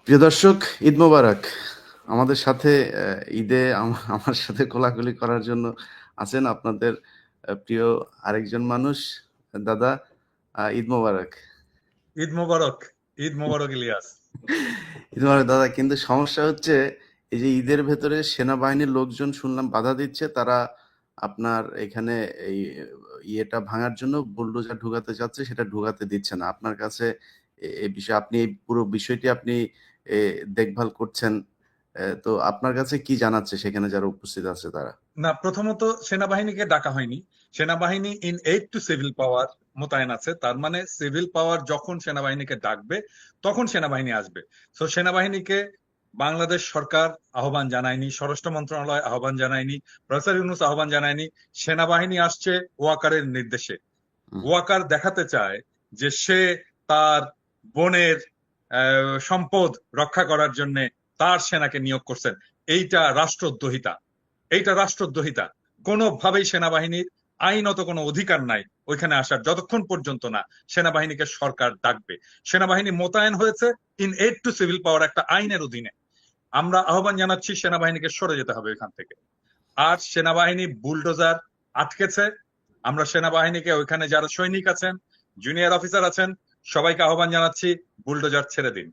প্রিয় দর্শক, ঈদ মোবারক। আমাদের সাথে ঈদে আমার সাথে কোলাকুলি করার জন্য আছেন আপনাদের প্রিয় আরেকজন মানুষ। দাদা, ঈদ মোবারক। ঈদ মোবারক। ঈদ মোবারক ইলিয়াস। ঈদ মোবারক দাদা। কিন্তু সমস্যা হচ্ছে, এই যে ঈদের ভেতরে সেনাবাহিনীর লোকজন শুনলাম বাধা দিচ্ছে। তারা আপনার এখানে এই ইয়েটা ভাঙার জন্য বুলডোজার ঢুকাতে চাচ্ছে, সেটা ঢুকাতে দিচ্ছে না। আপনার কাছে এই বিষয়ে আপনি এই পুরো বিষয়টি আপনি দেখভাল করছেন। তো আপনার কাছে কি জানাচ্ছে সেখানে যারা উপস্থিত আছে তারা? না, প্রথমত সেনাবাহিনীকে ডাকা হয়নি। সেনাবাহিনী ইন এইড টু সিভিল পাওয়ার মোতায়েন আছে। তার মানে সিভিল পাওয়ার যখন সেনাবাহিনীকে ডাকবে তখন সেনাবাহিনী আসবে। তো সেনাবাহিনীকে বাংলাদেশ সরকার আহ্বান জানায়নি, স্বরাষ্ট্র মন্ত্রণালয় আহ্বান জানায়নি, প্রফেসর ইউনূস আহ্বান জানায়নি। সেনাবাহিনী আসছে ওয়াকারের নির্দেশে। হুম। ওয়াকার দেখাতে চায় যে সে তার বোনের সম্পদ রক্ষা করার জন্য তার সেনাকে নিয়োগ করছেন। এইটা রাষ্ট্রদ্রোহিতা। এইটা রাষ্ট্রদ্রোহিতা। কোনোভাবেই সেনাবাহিনীর আইনত কোনো অধিকার নাই ওইখানে আসার, যতক্ষণ পর্যন্ত না সেনাবাহিনীকে সরকার ডাকবে। সেনাবাহিনী মোতায়েন হয়েছে ইন এইড টু সিভিল পাওয়ার একটা আইনের অধীনে। আমরা আহ্বান জানাচ্ছি সেনাবাহিনীকে সরে যেতে হবে এখান থেকে। আর সেনাবাহিনী বুলডোজার আটকেছে। আমরা সেনাবাহিনীকে ওইখানে যারা সৈনিক আছেন, জুনিয়র অফিসার আছেন, সবাইকে আহ্বান জানাচ্ছি বুলডোজার ছেড়ে দিন।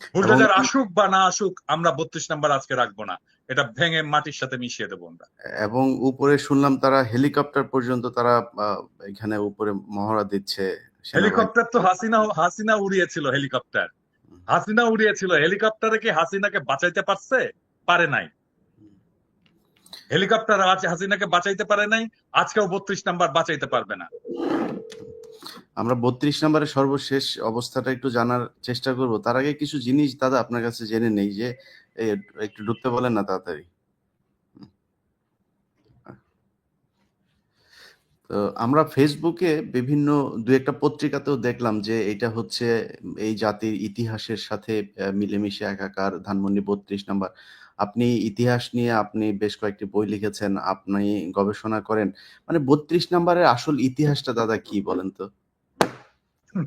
এবং বুলডোজার আসুক বা না আসুক, আমরা 32 নাম্বার আজকে রাখবো না। এটা ভেঙে মাটির সাথে মিশিয়ে দেবো আমরা। এবং উপরে শুনলাম তারা হেলিকপ্টার পর্যন্ত তারা এখানে উপরে মহড়া দিচ্ছে সেনাবাহিনী। হেলিকপ্টার তো হাসিনা হাসিনা উড়িয়েছিল হেলিকপ্টার। হাসিনা উড়িয়েছিল হেলিকপ্টারে। কি হাসিনাকে বাঁচাইতে পারছে? পারে নাই। হেলিকপ্টার হাসিনাকে বাঁচাইতে পারে নাই। আজকেও 32 নাম্বার বাঁচাইতে পারবে না। আমরা 32 নম্বরের সর্বশেষ অবস্থাটা একটু জানার চেষ্টা করব। তার আগে কিছু জিনিস দাদা আপনার কাছে জেনে নেই যে এ, একটু ঢুকতে বলেন না তাড়াতাড়ি। তো আমরা ফেসবুকে বিভিন্ন দু একটা পত্রিকাতেও দেখলাম যে এটা হচ্ছে এই জাতির ইতিহাসের সাথে মিলেমিশে একাকার। ধানমন্ডি 32 নাম্বার। আপনি ইতিহাস নিয়ে আপনি বেশ কয়েকটি বই লিখেছেন, আপনি গবেষণা করেন। মানে 32 নাম্বারের আসল ইতিহাসটা দাদা কি বলেন তো?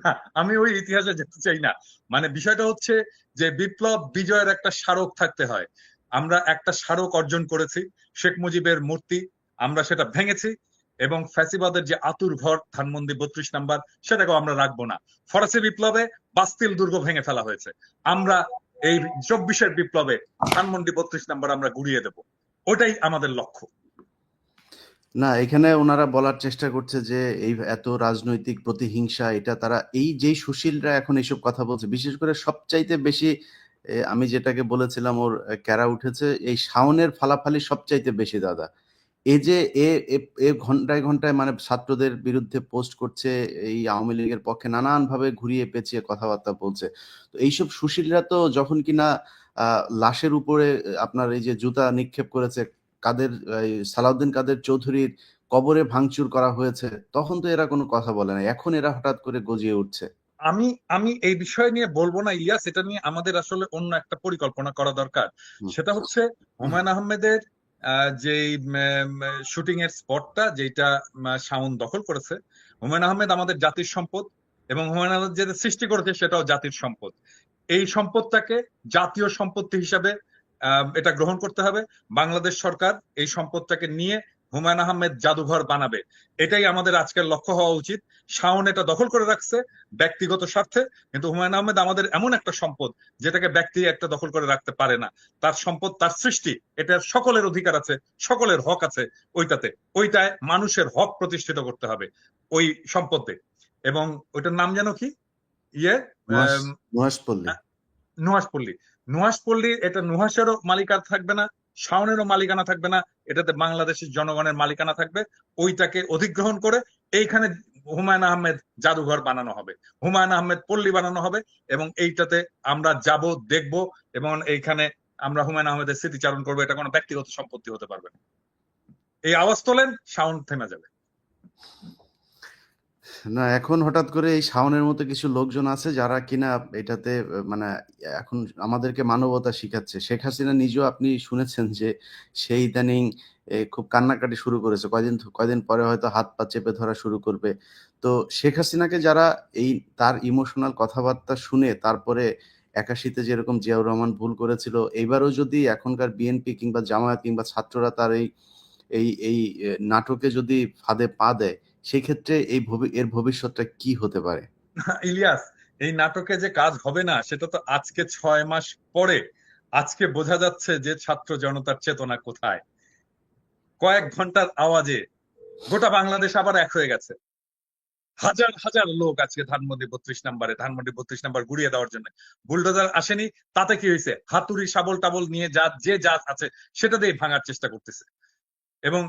না, আমি ওই ইতিহাসে যেতে চাই না। মানে বিষয়টা হচ্ছে যে বিপ্লব বিজয়ের একটা স্মারক থাকতে হয়। আমরা একটা স্মারক অর্জন করেছি, শেখ মুজিবের মূর্তি। আমরা সেটা ভেঙেছি এবং ফ্যাসিবাদের যে আতুর ঘর ধানমন্ডি 32 নাম্বার, সেটাকেও আমরা রাখবো না। ফরাসি বিপ্লবে বাস্তিল দুর্গ ভেঙে ফেলা হয়েছে। আমরা এই 24-এর বিপ্লবে ধানমন্ডি 32 নাম্বার আমরা গুড়িয়ে দেব। ওটাই আমাদের লক্ষ্য। না, এখানে ওনারা বলার চেষ্টা করছে যে এই এত রাজনৈতিক প্রতিহিংসা, এটা তারা এই যেই সুশীলরা এখন এইসব কথা বলছে, বিশেষ করে সবচাইতে বেশি আমি যেটাকে বলেছিলাম ওর ক্যারা উঠেছে এই শাওনের ফালাফালি সবচাইতে বেশি দাদা। এই যে এ এ এ ঘন্টায় ঘন্টায় মানে ছাত্রদের বিরুদ্ধে পোস্ট করছে, এই আওয়ামী লীগের পক্ষে নানানভাবে ঘুরিয়ে পেঁচিয়ে কথাবার্তা বলছে। তো এইসব সুশীলরা তো যখন কিনা লাশের উপরে আপনার এই যে জুতা নিক্ষেপ করেছে, কাদের এই সালাউদ্দিন কাদের চৌধুরীর কবরে ভাঙচুর করা হয়েছে, তখন তো এরা কোনো কথা বলে না। এখন এরা হঠাৎ করে গজিয়ে উঠছে। আমি আমি এই বিষয় নিয়ে বলবো না ইলিয়াস। এটা নিয়ে আমাদের আসলে অন্য একটা পরিকল্পনা করা দরকার। হুম। সেটা হচ্ছে হুমায়ুন আহমেদের যে শুটিং এর স্পটটা যেটা শাওন দখল করেছে। হুমায়ুন আহমেদ আমাদের জাতির সম্পদ এবং হুমায়ুন আহমেদ যেটা সৃষ্টি করেছে সেটাও জাতির সম্পদ। এই সম্পদটাকে জাতীয় সম্পত্তি হিসাবে এটা গ্রহণ করতে হবে। বাংলাদেশ সরকার এই সম্পদটাকে নিয়ে হুমায়ুন আহমেদ জাদুঘর বানাবে। এটাই আমাদের আজকের লক্ষ্য হওয়া উচিত। শাওন এটা দখল করে রাখছে ব্যক্তিগত স্বার্থে, কিন্তু হুমায়ুন আহমেদ আমাদের এমন একটা সম্পদ যেটাকে ব্যক্তি একটা দখল করে রাখতে পারে না। তার সম্পদ, তার সৃষ্টি, এটা সকলের অধিকার আছে, সকলের হক আছে ওইটাতে। ওইটায় মানুষের হক প্রতিষ্ঠিত করতে হবে ওই সম্পদে। এবং ওইটার নাম যেন কি? ইয়ে নুহাশ আহ নুহাশপল্লী। নুহাশপল্লী। নুহাশপল্লী এটা নুহাশেরও মালিকানা থাকবে না, শাওনেরও মালিকানা থাকবে না। এটাতে বাংলাদেশের জনগণের মালিকানা থাকবে। ওইটাকে অধিগ্রহণ করে এইখানে হুমায়ুন আহমেদ জাদুঘর বানানো হবে, হুমায়ুন আহমেদ পল্লী বানানো হবে। এবং এইটাতে আমরা যাব, দেখব এবং এইখানে আমরা হুমায়ুন আহমেদের স্মৃতিচারণ করবো। এটা কোনো ব্যক্তিগত সম্পত্তি হতে পারবে না। এই আওয়াজ তোলেন, সাউন্ড থেমে যাবে। না, এখন হঠাৎ করে এই শাওনের মতো কিছু লোকজন আছে যারা কিনা এটাতে মানে এখন আমাদেরকে মানবতা শিখাচ্ছে। শেখ হাসিনা নিজেও আপনি শুনেছেন যে সেই ইদানিং খুব কান্নাকাটি শুরু করেছে। কয়দিন পরে হয়তো হাত পা চেপে ধরা শুরু করবে। তো শেখ হাসিনাকে যারা এই তার ইমোশনাল কথাবার্তা শুনে তারপরে 81-তে যেরকম জিয়াউর রহমান ভুল করেছিল, এইবারও যদি এখনকার বিএনপি কিংবা জামায়াত কিংবা ছাত্ররা তার এই নাটকে যদি ফাঁদে পা দেয়, সেক্ষেত্রে এর ভবিষ্যৎটা কি হতে পারে? ইলিয়াস, এই নাটকে যে কাজ হবে না সেটা তো আজকে 6 মাস পরে আজকে বোঝা যাচ্ছে যে ছাত্র জনতার চেতনা কোথায়। কয়েক ঘন্টার আওয়াজে গোটা বাংলাদেশ আবার এক হয়ে গেছে। হাজার হাজার লোক আজকে ধানমন্ডি 32 নম্বর গুড়িয়ে দেওয়ার জন্য। বুলডোজার আসেনি, তাতে কি হয়েছে? হাতুড়ি শাবল টাবল নিয়ে যা আছে সেটা দিয়ে ভাঙার চেষ্টা করতেছে। এবং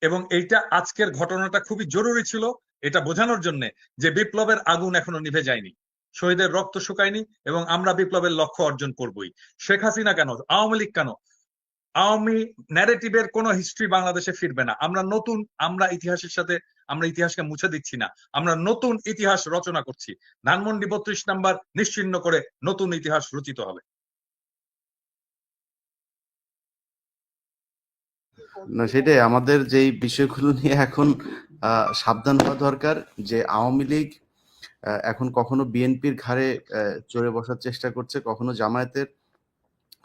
এবং এইটা আজকের ঘটনাটা খুবই জরুরি ছিল এটা বোঝানোর জন্য যে বিপ্লবের আগুন এখনো নিভে যায়নি, শহীদের রক্ত শুকায়নি, এবং আমরা বিপ্লবের লক্ষ্য অর্জন করবই। শেখ হাসিনা কেন, আওয়ামী লীগ কেন, আওয়ামী ন্যারেটিভের কোন হিস্ট্রি বাংলাদেশে ফিরবে না। আমরা ইতিহাসের সাথে আমরা ইতিহাসকে মুছে দিচ্ছি না, আমরা নতুন ইতিহাস রচনা করছি। ধানমন্ডি 32 নম্বর নিশ্চিহ্ন করে নতুন ইতিহাস রচিত হবে। না, সেটাই আমাদের যেই বিষয়গুলো নিয়ে এখন সাবধান হওয়া দরকার, যে আওয়ামী লীগ এখন কখনো বিএনপির ঘাড়ে চড়ে বসার চেষ্টা করছে, কখনো জামায়াতের।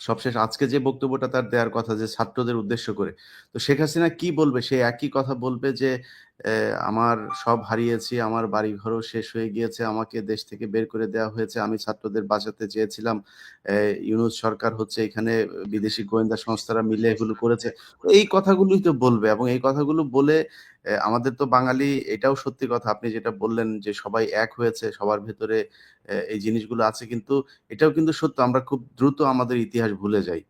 সবশেষ আজকে যে বক্তব্যটা তার দেওয়ার কথা যে ছাত্রদের উদ্দেশ্য করে, তো শেখ হাসিনা কি বলবে? সে একই কথা বলবে যে আমার সব হারিয়েছি, আমার বাড়িঘরও শেষ হয়ে গিয়েছে, আমাকে দেশ থেকে বের করে দেওয়া হয়েছে, আমি ছাত্রদের বাঁচাতে চেয়েছিলাম, ইউনূস সরকার হচ্ছে এখানে বিদেশি গোয়েন্দা সংস্থারা মিলে এগুলো করেছে। তো এই কথাগুলোই তো বলবে, এবং এই কথাগুলো বলে আমাদের তো বাঙালি, এটাও সত্যি কথা আপনি যেটা বললেন যে সবাই এক হয়েছে, সবার ভেতরে এই জিনিসগুলো আছে, কিন্তু এটাও কিন্তু সত্য আমরা খুব দ্রুত আমাদের ইতিহাস ভুলে যাই,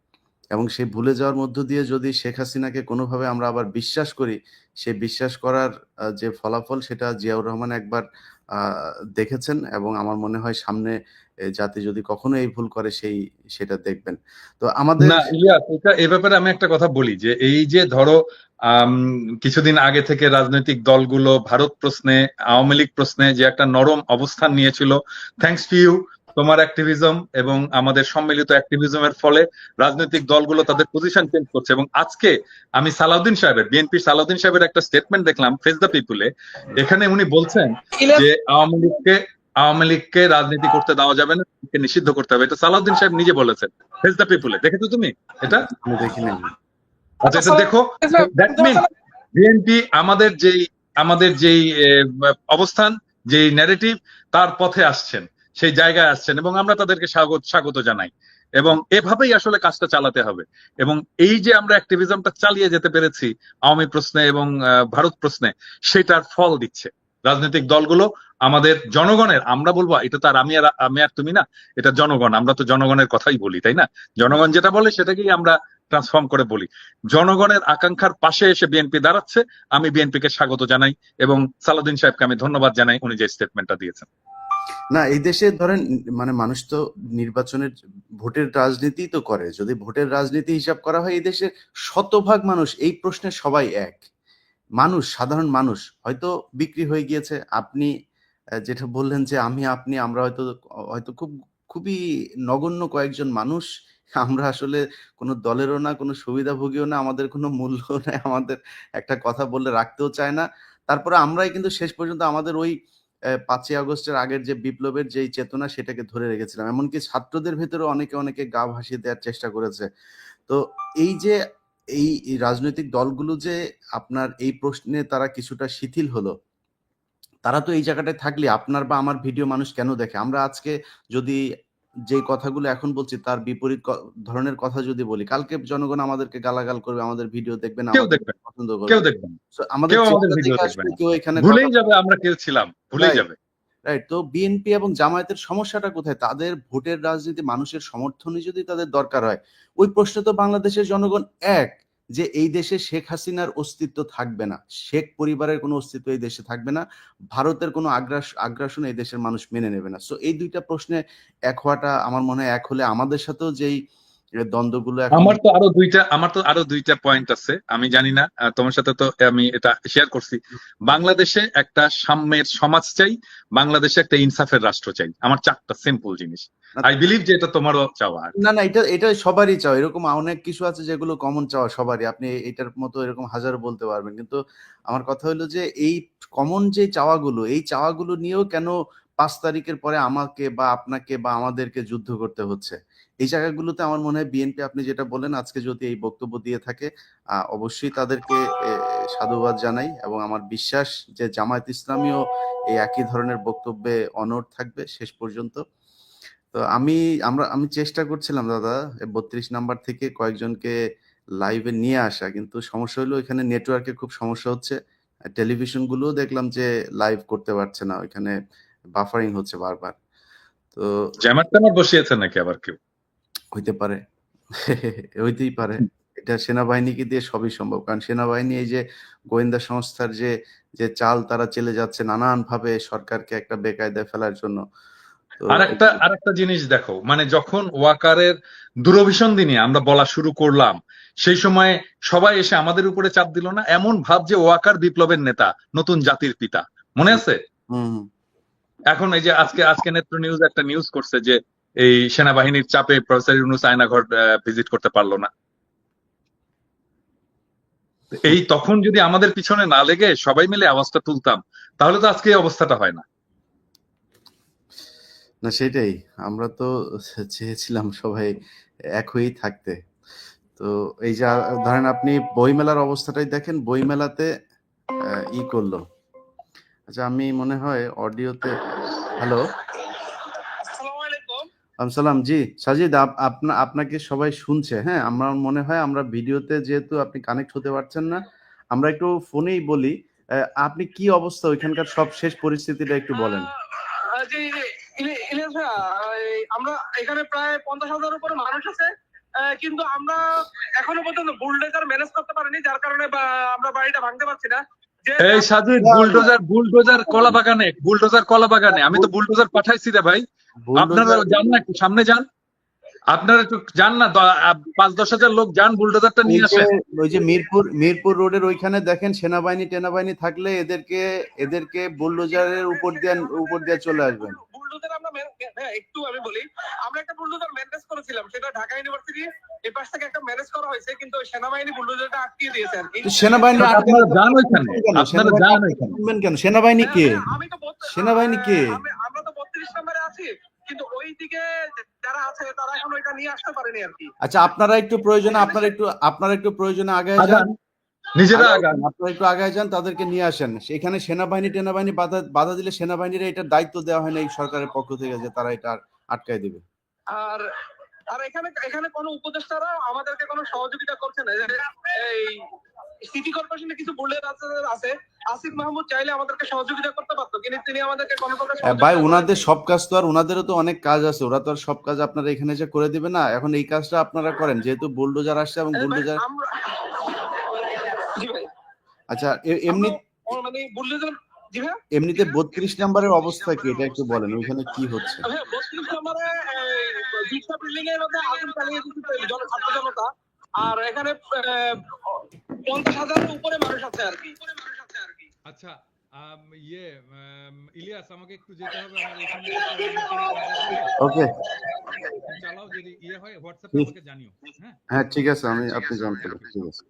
এবং সেই ভুলে যাওয়ার মধ্য দিয়ে যদি শেখ হাসিনাকে কোনোভাবে আমরা আবার বিশ্বাস করি, সে বিশ্বাস করার যে ফলাফল সেটা জিয়াউর রহমান একবার দেখেছেন, এবং আমার মনে হয় সামনে জাতি যদি কখনো এই ভুল করে সেটা দেখবেন। তো আমাদের না ইলিয়াস, এ ব্যাপারে আমি একটা কথা বলি যে এই যে ধরো আম, কিছুদিন আগে থেকে রাজনৈতিক দলগুলো ভারত প্রশ্নে, আওয়ামী লীগ প্রশ্নে যে একটা নরম অবস্থান নিয়েছিল, থ্যাঙ্কস টু ইউ, তোমার অ্যাক্টিভিজম এবং আমাদের সম্মিলিত অ্যাক্টিভিজমের ফলে রাজনৈতিক দলগুলো তাদের পজিশন চেঞ্জ করছে। এবং আজকে আমি বিএনপির সালাউদ্দিন সাহেবের একটা স্টেটমেন্ট দেখলাম ফেস দ্য পিপুলে। এখানে উনি বলছেন যে আওয়ামী লীগকে রাজনীতি করতে দেওয়া যাবে না, নিষিদ্ধ করতে হবে। এটা সালাউদ্দিন সাহেব নিজে বলেছেন ফেস দ্য পিপুলে। দেখেছো তুমি এটা? আমি দেখি নাই। আচ্ছা, এটা দেখো। দ্যাট মিন বিএনপি আমাদের যেই অবস্থান, যেই ন্যারেটিভ, তার পথে আসছেন, সেই জায়গায় আসছেন, এবং আমরা তাদেরকে স্বাগত জানাই। এবং এভাবেই আসলে কাজটা চালাতে হবে। এবং এই যে আমরা অ্যাক্টিভিজমটা চালিয়ে যেতে পেরেছি আওয়ামী প্রশ্নে এবং ভারত প্রশ্নে, সেটার ফল দিচ্ছে রাজনৈতিক দলগুলো। আমাদের জনগণের, আমরা বলবো এটা তো আর আমি আর তুমি না, এটা জনগণ, আমরা তো জনগণের কথাই বলি, তাই না? জনগণ যেটা বলে সেটাকেই আমরা ট্রান্সফর্ম করে বলি। জনগণের আকাঙ্ক্ষার পাশে এসে বিএনপি দাঁড়াচ্ছে, আমি বিএনপিকে স্বাগত জানাই, এবং সালাউদ্দিন সাহেবকে আমি ধন্যবাদ জানাই উনি যে স্টেটমেন্টটা দিয়েছেন। না, এই দেশে ধরেন মানে মানুষ তো নির্বাচনের ভোটের রাজনীতি তো করে, যদি ভোটের রাজনীতি হিসাব করা হয় এই দেশের শতভাগ মানুষ এই প্রশ্নে সবাই এক। মানুষ, সাধারণ মানুষ হয়তো বিক্রি হয়ে গিয়েছে। আপনি যেটা বললেন যে আমি আপনি আমরা হয়তো হয়তো খুবই নগণ্য কয়েকজন মানুষ, আমরা আসলে কোনো দলেরও না, কোনো সুবিধাভোগীও না, আমাদের কোনো মূল্য নাই, আমাদের একটা কথা বললে রাখতেও চায় না। তারপরে আমরাই কিন্তু শেষ পর্যন্ত আমাদের ওই 5ই আগস্টের আগের যে বিপ্লবের যেই চেতনা সেটাকে ধরে রেখেছিলাম, এমনকি ছাত্রদের ভেতরে অনেকে গা ভাসিয়ে দেওয়ার চেষ্টা করেছে। তো এই যে এই রাজনৈতিক দলগুলো যে আপনার এই প্রশ্নে তারা কিছুটা শিথিল হলো, তারা তো এই জায়গাটায় থাকলে আপনার বা আমার ভিডিও মানুষ কেন দেখে? আমরা আজকে যদি যে কথাগুলো এখন বলছি তার বিপরীত ধরনের কথা যদি বলি, কালকে জনগণ আমাদেরকে গালাগাল করবে, আমাদের ভিডিও দেখবে না, কেউ আমাদের দেখবেন, পছন্দ কেউ করবে। দেখবেন, So, আমাদের কেউ আমাদের চেহারা ভিডিও দেখে দেখবে আসবে, না, কেউ এখানে কথা ভুলেই যাবে আমরা কেউ ছিলাম, ভুলেই রাইট, যাবে। রাইট। তো বিএনপি এবং জামায়াতের সমস্যাটা কোথায়? তাদের ভোটের রাজনীতি, মানুষের সমর্থনই যদি তাদের দরকার হয়, ওই প্রশ্নে তো বাংলাদেশের জনগণ এক, যে এই দেশে শেখ হাসিনার অস্তিত্ব থাকবে না, শেখ পরিবারের কোনো অস্তিত্ব এই দেশে থাকবে না, ভারতের কোনো আগ্রাসন এই দেশের মানুষ মেনে নেবে না। সো এই দুইটা প্রশ্নে এক হওয়াটা আমার মনে হয়, এক হলে আমাদের সাথেও যেই দ্বন্দ্বগুলো এখন। আমার তো আরো দুইটা পয়েন্ট আছে, আমি জানি না, তোমার সাথে তো আমি এটা শেয়ার করছি। বাংলাদেশে একটা সাম্যের সমাজ চাই, বাংলাদেশে একটা ইনসাফের রাষ্ট্র চাই। আমার 4টা সিম্পল জিনিস। আই বিলিভ যে এটা তোমারও চাওয়া। না, না, এটা সবারই চাওয়া। এরকম অনেক কিছু আছে যেগুলো কমন চাওয়া সবারই। আপনি এটার মতো এরকম হাজারো বলতে পারবেন। কিন্তু আমার কথা হলো যে এই কমন যে চাওয়াগুলো, এই চাওয়াগুলো নিয়েও কেন 5 তারিখের পরে আমাকে বা আপনাকে বা আমাদেরকে যুদ্ধ করতে হচ্ছে। এই জায়গাগুলোতে আমার মনে হয় বিএনপি, আপনি যেটা বললেন, আজকে যদি এই বক্তব্য দিয়ে থাকে, অবশ্যই তাদেরকে সাধুবাদ জানাই, এবং আমার বিশ্বাস যে জামায়াত ইসলামীও এই একই ধরনের বক্তব্যে অনড় থাকবে শেষ পর্যন্ত। তো আমি চেষ্টা করছিলাম দাদা 32 নাম্বার থেকে কয়েকজনকে লাইভে নিয়ে আসা, কিন্তু সমস্যা হলো এখানে নেটওয়ার্কের খুব সমস্যা হচ্ছে। টেলিভিশন গুলোও দেখলাম যে লাইভ করতে পারছে না, ওইখানে বাফারিং হচ্ছে বারবার। তো জ্যামার ট্যামার বসিয়েছে নাকি আবার কেউ? হইতে পারে, হইতেই পারে। এটা সেনাবাহিনীকে দিয়ে সবই সম্ভব, কারণ সেনাবাহিনী এই যে গোয়েন্দা সংস্থার যে যে চাল তারা চেলে যাচ্ছে নানান ভাবে সরকারকে একটা বেকায়দায় ফেলার জন্য। তো আরেকটা জিনিস দেখো, মানে যখন ওয়াকারের দূরভিসন্ধি নিয়ে আমরা বলা শুরু করলাম, সেই সময় সবাই এসে আমাদের উপরে চাপ দিল না? এমন ভাব যে ওয়াকার বিপ্লবের নেতা, নতুন জাতির পিতা, মনে আছে? হুম, এখন এই যে আজকে আজকে নেত্র নিউজ একটা নিউজ করছে যে এই সেনাবাহিনীর চাপে প্রফেসর ইউনূস আয়নাঘর ভিজিট করতে পারলো না। এই তখন যদি আমাদের পিছনে না লেগে সবাই মিলে আওয়াজটা তুলতাম, তাহলে তো আজকে এই অবস্থাটা হয় না। না সেটাই, আমরা তো চেয়েছিলাম সবাই এক হয়েই থাকতে। তো এই যে ধরেন আপনি বইমেলার অবস্থাটাই দেখেন, বইমেলাতে ই করলো। আচ্ছা, আমি মনে হয় অডিওতে, হ্যালো, সালাম, জি সাজিদ, আপনাকে সবাই শুনছে। হ্যাঁ, আমার মনে হয় আমরা ভিডিওতে যেহেতু আপনি কানেক্ট হতে পারছেন না, আমরা একটু ফোনেই বলি। আপনি কি অবস্থা ওইখানকার সব শেষ পরিস্থিতিটা একটু বলেন। জি জি, ইলিয়াস ভাইয়া, আমরা এখানে প্রায় 50,000 উপরে মানুষ আছে, কিন্তু আমরা এখনো পর্যন্ত বুলডোজার ম্যানেজ করতে পারিনি, যার কারণে আমরা বাড়িটা ভাঙতে পারছি না। এই সাজিদ, বুলডোজার কলা বাগানে, আমি তো বুলডোজার পাঠাইছি রে ভাই। আপনারা যান না, একটু সামনে যান, আপনারা একটু যান না, 5-10 হাজার লোক যান, বুলডোজারটা নিয়ে আসেন। ওই যে মিরপুর রোডের ওইখানে দেখেন সেনাবাহিনী থাকলে এদেরকে বুলডোজারের উপর দিয়ে চলে আসবেন। বুলডোজার আমরা একটু আমি বলি, আমরা একটা বুলডোজার ম্যানেজ করেছিলাম, সেটা ঢাকা ইউনিভার্সিটি এই পাশ থেকে একটা ম্যানেজ করা হয়েছে, কিন্তু সেনাবাহিনী বুলডোজারটা আটকিয়ে দিয়েছে আর কি। সেনাবাহিনী আপনারা যান ওইখানে, আপনারা যান ওইখানে। কেন সেনাবাহিনী কে? আমি তো সেনাবাহিনী কে? আমরা তো 32 নম্বরে আছি, কিন্তু ওই দিকে যারা আছে তারা এখন ওইটা নিয়ে আসতে পারেনি আর কি। আচ্ছা, আপনারা একটু প্রয়োজনে আগে যান, নিজেরা আগান, আপনারা একটু আগে যান, তাদেরকে নিয়ে আসেন। সেখানে সেনাবাহিনী বাধা দিলে সেনাবাহিনীর এটার দায়িত্ব দেওয়া হয় না এই সরকারের পক্ষ থেকে যে তারা এটা আটকায় দিবে। আর আর এখানে কোনো উপদেষ্টারা আমাদেরকে কোনো সহযোগিতা করছে না। এই সিটি কর্পোরেশনে কিছু বুলেট আছে, আসিফ মাহমুদ চাইলে আমাদেরকে সহযোগিতা করতে পারতো, কিন্তু তিনি আমাদেরকে কোনো প্রকার ভাই, ওনাদের সব কাজ তো আর, ওনাদেরও তো অনেক কাজ আছে, ওরা তো আর সব কাজ আপনারা এখানে এসে করে দিবে না। এখন এই কাজটা আপনারা করেন, যেহেতু বুলডোজার আসছে এবং বুলডোজার। জি ভাই। আচ্ছা, এমনি মানে বুলডোজার, জি ভাই, এমনিতে 32 নম্বরের অবস্থা কি, এটা একটু বলেন, ওইখানে কি হচ্ছে? 32 নম্বরে রিক্সা বিল্ডিং এর মধ্যে আগুন চালিয়ে দিচ্ছে ছাত্র জনতা, আর এখানে 50,000 উপরে মানুষ আছে আর কি। আচ্ছা, ইলিয়াস, আমাকে একটু যেতে হবে, আমার এখানে ওকে, চালাও, যদি হয় হোয়াটসঅ্যাপে আমাকে জানিও। হ্যাঁ ঠিক আছে, আপনি জানতে পারেন, ঠিক আছে।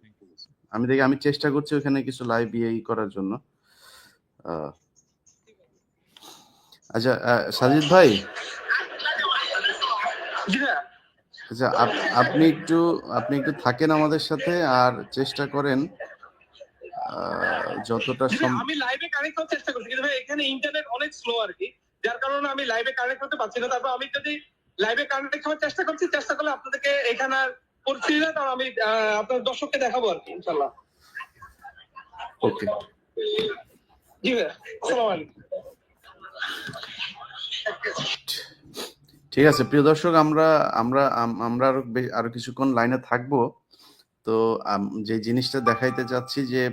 আমি চেষ্টা করছি ওখানে কিছু লাইভ করার জন্য। আচ্ছা, সাজিদ ভাই, আচ্ছা আপনি একটু থাকেন আমাদের সাথে, আর চেষ্টা করেন যতটা আমি লাইভে কানেক্ট করার চেষ্টা করছি, কিন্তু ভাই এখানে ইন্টারনেট অনেক স্লো আর কি, যার কারণে আমি লাইভে কানেক্ট করতে পারছি না। তারপর আমি যদি লাইভে কানেক্ট হওয়ার চেষ্টা করলে আপনাদেরকে এখানে পরিস্থিতিটা তার আমি আপনার দর্শককে দেখাবো আর কি, ইনশাআল্লাহ। ওকে, জি ভাই, আসসালামু আলাইকুম। ঠিক আছে প্রিয় দর্শক, আমরা আরো কিছুক্ষণ লাইনে থাকবো। তো যে জিনিসটা দেখাইতে চাচ্ছি যে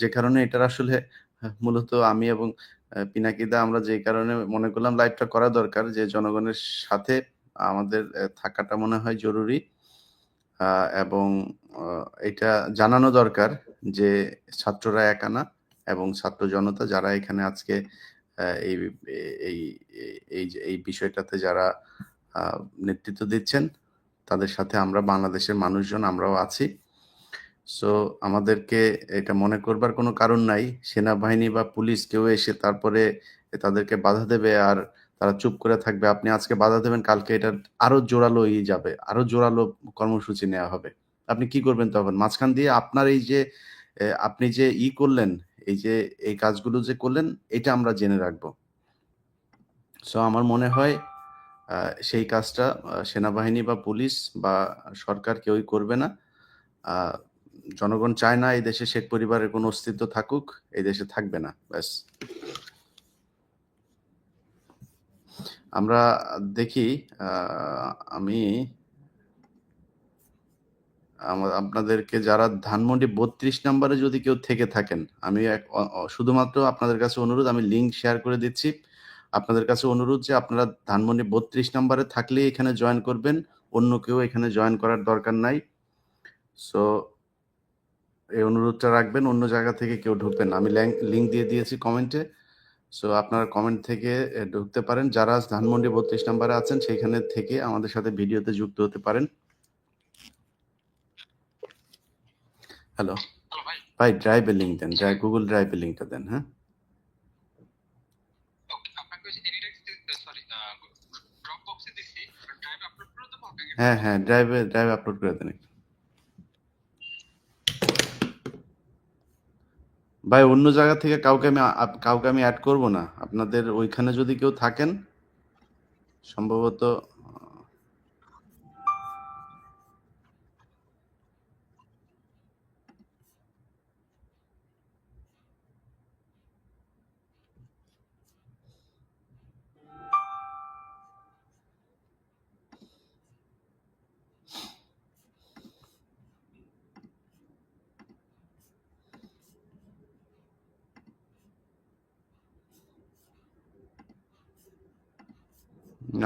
যে কারণে এটার আসলে মূলত আমি এবং পিনাকিদা আমরা যে কারণে মনে করলাম লাইভটা করা দরকার, যে জনগণের সাথে আমাদের থাকাটা মনে হয় জরুরি, এবং এটা জানানো দরকার যে ছাত্ররা একা না, এবং ছাত্র জনতা যারা এখানে আজকে এই এই এই বিষয়টাতে যারা নেতৃত্ব দিচ্ছেন, তাদের সাথে আমরা বাংলাদেশের মানুষজন আমরাও আছি। সো আমাদেরকে এটা মনে করবার কোনো কারণ নাই সেনাবাহিনী বা পুলিশ কেউ এসে তারপরে তাদেরকে বাধা দেবে আর তারা চুপ করে থাকবে। আপনি আজকে বাধা দেবেন, কালকে এটা আরো জোরালো যাবে, আরো জোরালো কর্মসূচি নেওয়া হবে। আপনি কি করবেন তখন? মাঝখান দিয়ে আপনার এই যে আপনি যে করলেন, এই যে এই কাজগুলো যে করলেন, এটা আমরা জেনে রাখবো। সো আমার মনে হয় সেই কাজটা সেনাবাহিনী বা পুলিশ বা সরকার কেউই করবে না। জনগণ চায় না এই দেশে শেখ পরিবারের কোনো অস্তিত্ব থাকুক, এই দেশে থাকবে না, ব্যাস। আমরা দেখি, আমি আপনাদেরকে যারা ধানমন্ডি 32 নম্বরে যদি কেউ থেকে থাকেন, আমি শুধুমাত্র আপনাদের কাছে অনুরোধ, আমি লিঙ্ক শেয়ার করে দিচ্ছি। আপনাদের কাছে অনুরোধ যে আপনারা ধানমন্ডি 32 নম্বরে থাকলেই এখানে জয়েন করবেন, অন্য কেউ এখানে জয়েন করার দরকার নাই। সো এই অনুরোধটা রাখবেন, অন্য জায়গা থেকে কেউ ঢুকবেন না। আমি লিঙ্ক দিয়ে দিয়েছি কমেন্টে, সো আপনারা কমেন্ট থেকে ঢুকতে পারেন। যারা ধানমন্ডি 32 নম্বরে আছেন সেখানে থেকে আমাদের সাথে ভিডিওতে যুক্ত হতে পারেন। হ্যালো ভাই, ড্রাইভের লিঙ্ক দেন, গুগল ড্রাইভের লিঙ্কটা দেন। হ্যাঁ হ্যাঁ, ড্রাইভে আপলোড করে দেন। ভাই অন্য জায়গা থেকে কাউকে আমি অ্যাড করব না। আপনাদের ওইখানে যদি কেউ থাকেন, সম্ভবত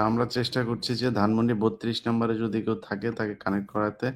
আমরা চেষ্টা করছি যে ধানমন্ডি 32 নম্বরে যদি কেউ থাকে তাকে কানেক্ট করাতে।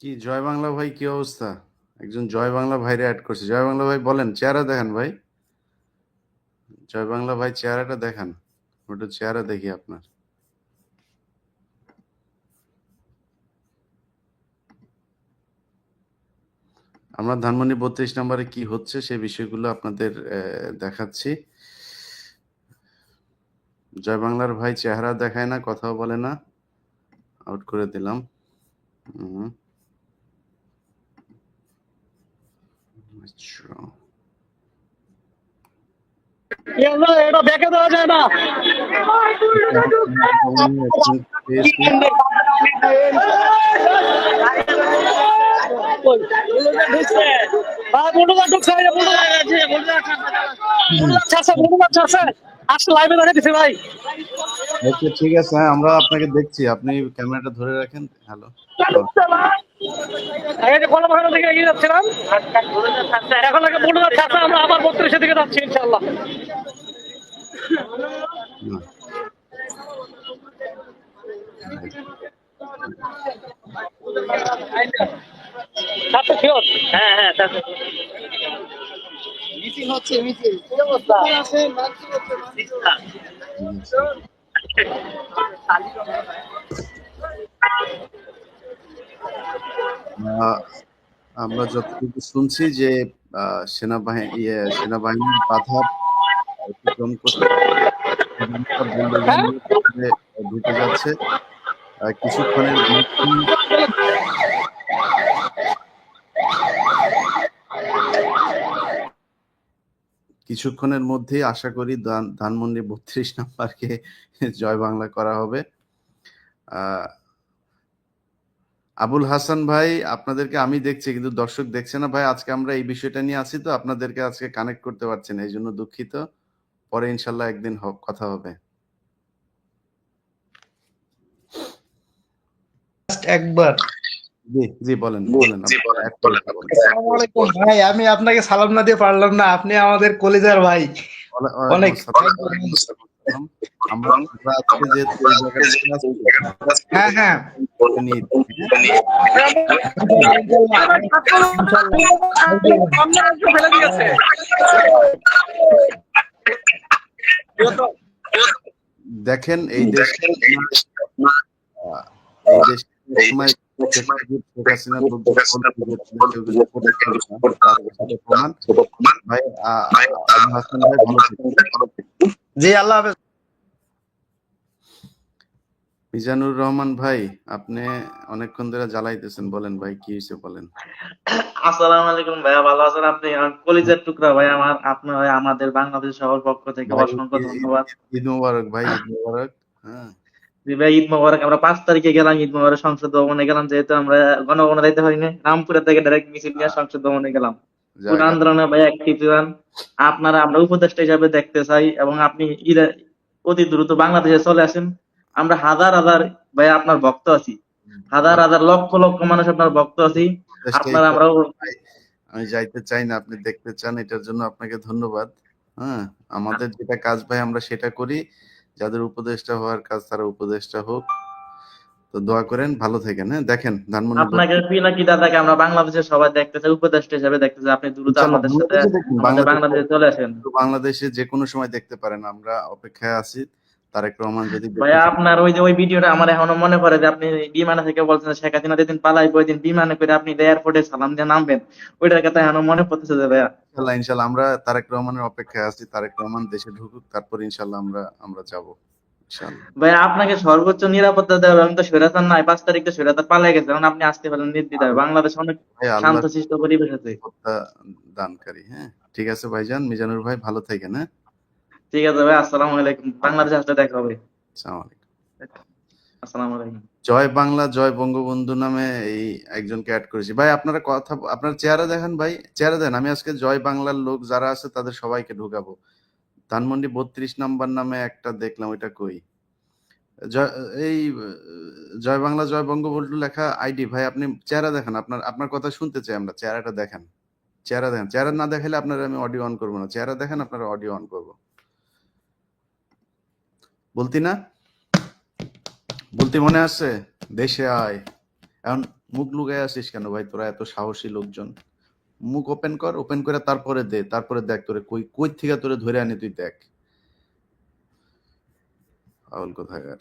কি জয় বাংলা ভাই, কি অবস্থা? একজন জয় বাংলা ভাইরে অ্যাড করছে। জয় বাংলা ভাই বলেন, চেহারা দেখান ভাই। জয় বাংলা ভাই চেহারাটা দেখান, ওটা চেহারা দেখি আপনার। আমরা ধানমন্ডি 32 নম্বরে কি হচ্ছে সেই বিষয়গুলো আপনাদের দেখাচ্ছি। জয় বাংলার ভাই চেহারা দেখায় না, কথাও বলে না, আউট করে দিলাম। আচ্ছা, এটা ব্যাকে দেওয়া যায় না। আসলে লাইভে দেখা দিছে ভাই। ওকে, ঠিক আছে। হ্যাঁ, আমরা আপনাকে দেখছি। আপনি ক্যামেরাটা ধরে রাখেন। হ্যালো। এই যে কলাবাগান থেকে এগিয়ে যাচ্ছিলাম, এখন আগে বড়ুয়া ছাড়া আমরা আবার 32 দিকে যাচ্ছি ইনশাল্লাহ। হুম, ছাড়তে শিওর? হ্যাঁ হ্যাঁ ছাড়তে। ঠিক আছে। আহ, আমরা যতটুকু শুনছি যে সেনাবাহিনীর বাধা অতিক্রম করতে হ্যাঁ ঢুকে যাচ্ছে কিছুক্ষণের মধ্যেই। কিছুক্ষণের মধ্যেই আশা করি ধানমন্ডি 32 নাম্বারকে জয় বাংলা করা হবে। আহ, আবুল হাসান ভাই, আপনাদেরকে আমি দেখছি কিন্তু দর্শক দেখছে না ভাই। আজকে আমরা এই বিষয়টা নিয়ে আছি তো আপনাদেরকে আজকে কানেক্ট করতে পারছি না, এই জন্য দুঃখিত। পরে ইনশাল্লাহ একদিন কথা হবে। একবার জি জি, বলেন বলেন। আসসালামু আলাইকুম ভাই, আমি আপনাকে সালাম না দিয়ে পারলাম না, আপনি আমাদের কলিজার ভাই। অনেক আমরা আজকে যেহেতু এই জায়গাটাতে আছি, হ্যাঁ হ্যাঁ নিয়ে ফেলে দিয়েছে। দেখেন এই দেশে সময় শেখ হাসিনার প্রমাণ। ভাই আবুল হাসান ভাই ভালো থাকবেন। জি আল্লাহ হাফেজ। মিজানুর রহমান ভাই, আপনি অনেকক্ষণ ধরে জ্বালাইতেছেন, বলেন ভাই কি হয়েছে বলেন। আসসালামু আলাইকুম ভাইয়া, ভালো আছেন আপনি? আমার কলিজার টুকরা ভাই, আপনার আমাদের বাংলাদেশ সবার পক্ষ থেকে ভাই, অসংখ্য ধন্যবাদ। ঈদ মোবারক ভাই, ঈদ মোবারক। হ্যাঁ, জি ভাই, ঈদ মোবারক। আমরা 5 তারিখে গেলাম ঈদ মোবারক, সংসদ ভবনে গেলাম, যেহেতু আমরা গণগণনা দিতে পারিনি, রামপুরা থেকে ডাইরেক্ট মিছিল নিয়ে সংসদ ভবনে গেলাম। পুরো যাক, আন্দোলনে ভাই অ্যাক্টিভ ছিলাম। আপনারা আমরা উপদেষ্টা হিসাবে দেখতে চাই, এবং আপনি অতি দ্রুত বাংলাদেশে চলে আসেন। আমরা হাজার হাজার ভাই আপনার ভক্ত আছি, হাজার হাজার লক্ষ লক্ষ মানুষ আপনার ভক্ত আছি। আপনারা আমরাও আমি যাইতে চাই না, আপনি দেখতে চান, এটার জন্য আপনাকে ধন্যবাদ। হ্যাঁ, আমাদের যেটা কাজ ভাই আমরা সেটা করি। যাদের উপদেষ্টা হওয়ার কাজ তারা উপদেষ্টা হোক। তো দোয়া করেন, ভালো থাকেন। হ্যাঁ, দেখেন ধানমন্ডি আপনাকে পিনাকি দাদাকে আমরা বাংলাদেশের সবাই দেখতে চাই, উপদেষ্টা হিসেবে দেখতে চাই। আপনি দ্রুত ইনশাল্লাহ আমাদের সাথে বাংলাদেশে দেখুন, আমাদের বাংলাদেশে চলে আসেন। বাংলাদেশে যে কোনো সময় দেখতে পারেন, আমরা অপেক্ষায় আছি। তারেক রহমান যদি ভাইয়া আপনার ওই ভিডিওটা আমার এখনো মনে পড়ে, যে আপনি বিমানে থেকে বলছেন শেখ হাসিনা যেদিন পালাইবে ওই দিন বিমানে করে আপনি এয়ারপোর্টে সালাম দিয়ে নামবেন, ওইটার কথা এখনো মনে পড়তেছে যে ভাইয়া। ইনশাল্লাহ ইনশাল্লাহ আমরা তারেক রহমানের অপেক্ষায় আছি। তারেক রহমান দেশে ঢুকুক, তারপর ইনশাল্লাহ আমরা যাব ইনশাল্লাহ। ভাইয়া আপনাকে সর্বোচ্চ নিরাপত্তা দেওয়া হবে। আমি তো স্বৈরাচার নাই, 5 তারিখ তো স্বৈরাচার পালাই গেছে, এখন আপনি আসতে পারেন নির্দ্বিধায়। বাংলাদেশে অনেক ভাই আল্লাহ শান্তশিষ্ট পরিবেশ আছে। নিরাপত্তা দানকারী। হ্যাঁ, ঠিক আছে ভাইজান, মিজানুর ভাই ভালো থাকেন। হ্যাঁ, ঠিক আছে ভাই, আসসালামু আলাইকুম। বাংলাদেশে আসলে দেখা হবে। আসসালামু আলাইকুম। আসসালামু আলাইকুম। জয় বাংলা জয় বঙ্গবন্ধু নামে এই একজনকে অ্যাড করেছি ভাই। আপনার চেহারা দেখেন ভাই, চেহারা দেন। আমি আজকে জয় বাংলার লোক যারা আছে তাদের সবাইকে ঢুকাবো। ধানমন্ডি 32 নাম্বার নামে একটা দেখলাম, ওইটা কই? জয় এই জয় বাংলা জয় বঙ্গবন্ধু লেখা আইডি। ভাই আপনি চেহারা দেখেন, আপনার কথা শুনতে চাই আমরা। চেহারাটা দেখেন, চেহারা দেখেন। চেহারা না দেখালে আপনার আমি অডিও অন করবো না। চেহারা দেখেন, আপনারা অডিও অন করবো। বলতি না, বলতি মনে আছে? দেশে আয়। এখন মুখ লুকায় আসিস কেন ভাই? তোরা এত সাহসী লোকজন, মুখ ওপেন কর, ওপেন করে তারপরে দে, তারপরে দেখ তোরে কই কই থেকে তোরে ধরে আনি, তুই দেখ। পাগল কোথাকার।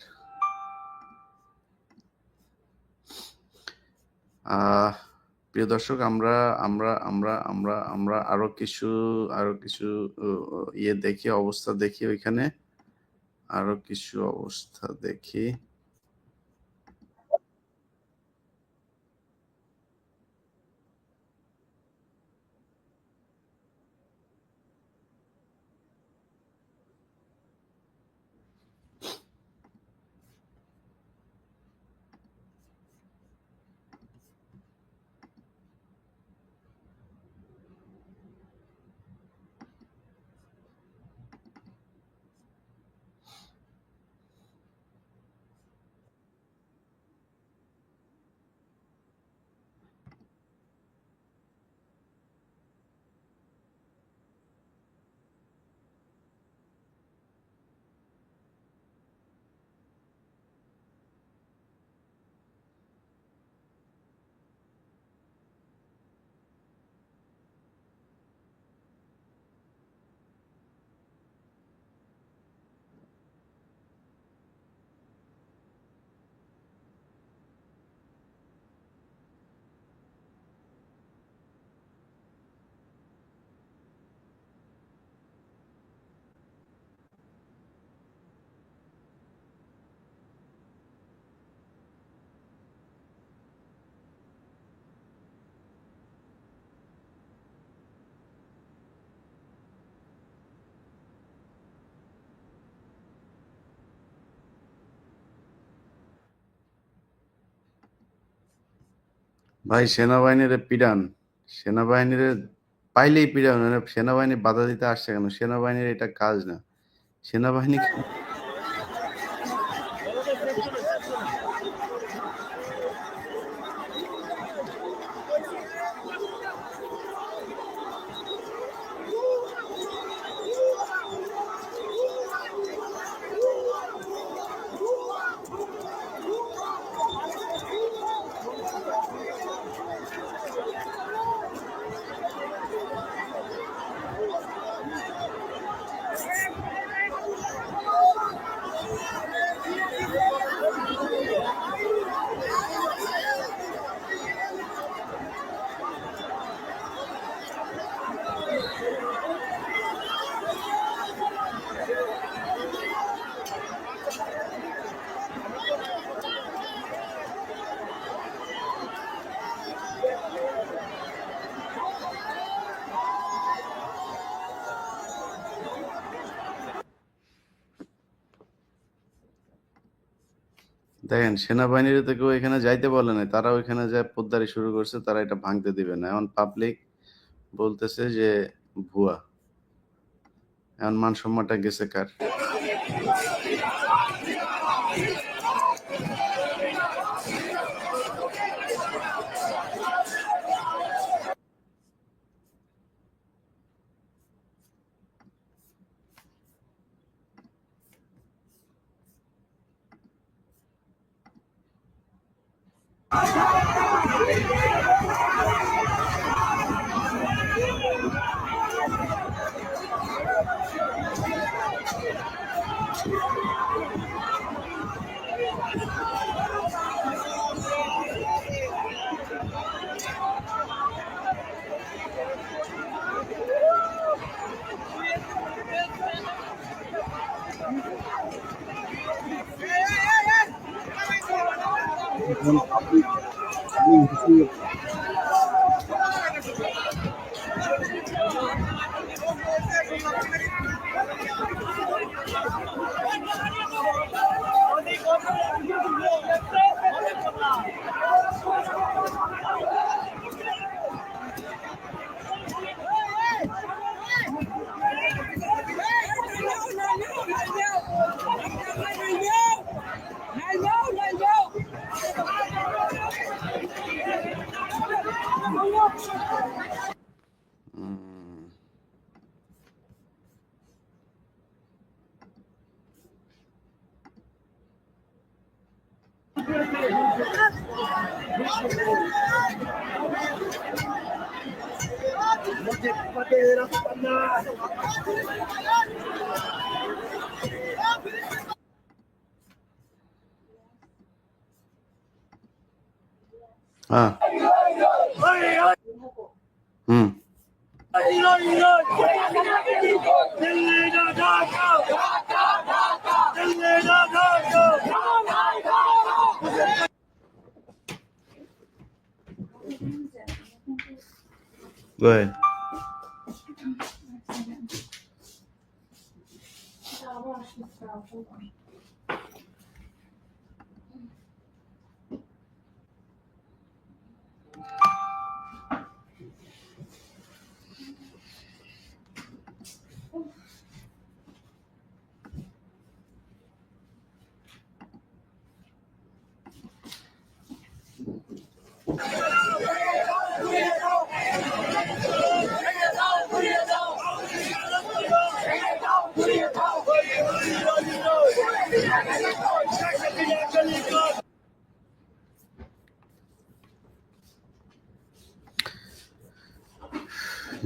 প্রিয় দর্শক, আমরা আমরা আমরা আমরা আমরা আরো কিছু ইয়ে দেখি, অবস্থা দেখি ওইখানে, আরো কিছু অবস্থা দেখি। ভাই সেনাবাহিনীর পিডান, সেনাবাহিনীর পাইলেই পিডান, মানে সেনাবাহিনী বাধা দিতে আসছে কেন? সেনাবাহিনীর এটা কাজ না। সেনাবাহিনী দেখেন, সেনাবাহিনীর তো কেউ এখানে যাইতে বলে নাই, তারা ওইখানে যায় পোদ্দারি শুরু করছে, তারা এটা ভাঙতে দিবে না। এখন পাবলিক বলতেছে যে ভুয়া, এখন মান সম্মানটা গেছে কার? উম, হ্যাঁ, হুম, go ahead.